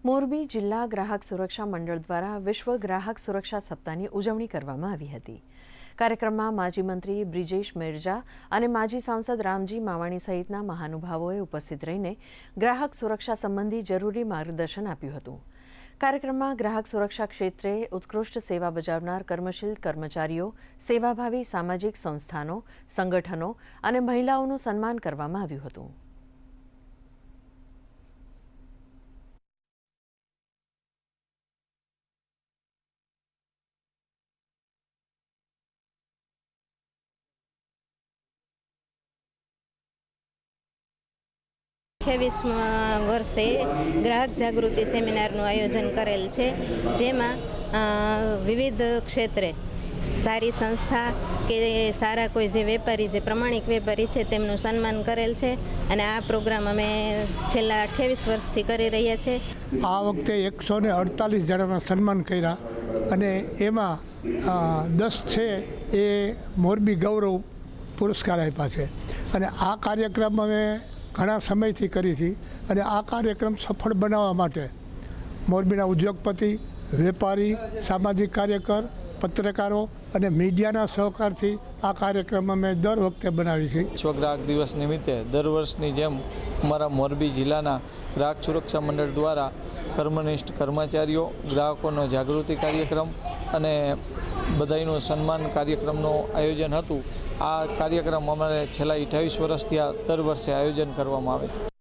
મોરબી જિલ્લા ગ્રાહક સુરક્ષા મંડળ દ્વારા વિશ્વ ગ્રાહક સુરક્ષા સપ્તાહની ઉજવણી કરવામાં આવી હતી। કાર્યક્રમમાં માજી મંત્રી બ્રિજેશ મેરજા અને માજી સાંસદ રામજી માવાણી સહિતના મહાનુભાવોએ ઉપસ્થિત રહીને ગ્રાહક સુરક્ષા સંબંધી જરૂરી માર્ગદર્શન આપ્યું હતું। કાર્યક્રમમાં ગ્રાહક સુરક્ષા ક્ષેત્રે ઉત્કૃષ્ટ સેવા બજાવનાર કર્મશીલ કર્મચારીઓ, સેવાભાવી સામાજિક સંસ્થાનો, સંગઠનો અને મહિલાઓનું સન્માન કરવામાં આવ્યું હતું। વર્ષે ગ્રાહક જાગૃતિ સેમિનારનું આયોજન કરેલ છે, જેમાં વિવિધ ક્ષેત્રે સારી સંસ્થા કે સારા કોઈ જે વેપારી, જે પ્રમાણિક વેપારી છે તેમનું સન્માન કરેલ છે અને આ પ્રોગ્રામ અમે છેલ્લા 28 વર્ષથી કરી રહ્યા છે। આ વખતે 148 જણાના સન્માન કર્યા અને એમાં 10 છે એ મોરબી ગૌરવ પુરસ્કાર આપ્યા છે અને આ કાર્યક્રમ અમે ઘણા સમયથી કરી હતી અને આ કાર્યક્રમ સફળ બનાવવા માટે મોરબીના ઉદ્યોગપતિ, વેપારી, સામાજિક કાર્યકર, પત્રકારો અને મીડિયાના સહકારથી આ કાર્યક્રમ અમે દર વખતે બનાવી છે। વિશ્વ ગ્રાહક દિવસ નિમિત્તે દર વર્ષની જેમ અમારા મોરબી જિલ્લાના ગ્રાહક સુરક્ષા મંડળ દ્વારા કર્મનિષ્ઠ કર્મચારીઓ, ગ્રાહકોનો જાગૃતિ કાર્યક્રમ અને બધાયનું સન્માન કાર્યક્રમનું આયોજન હતું। આ કાર્યક્રમ અમારે છેલ્લા 28 વર્ષથી દર વર્ષે આયોજન કરવામાં આવે છે।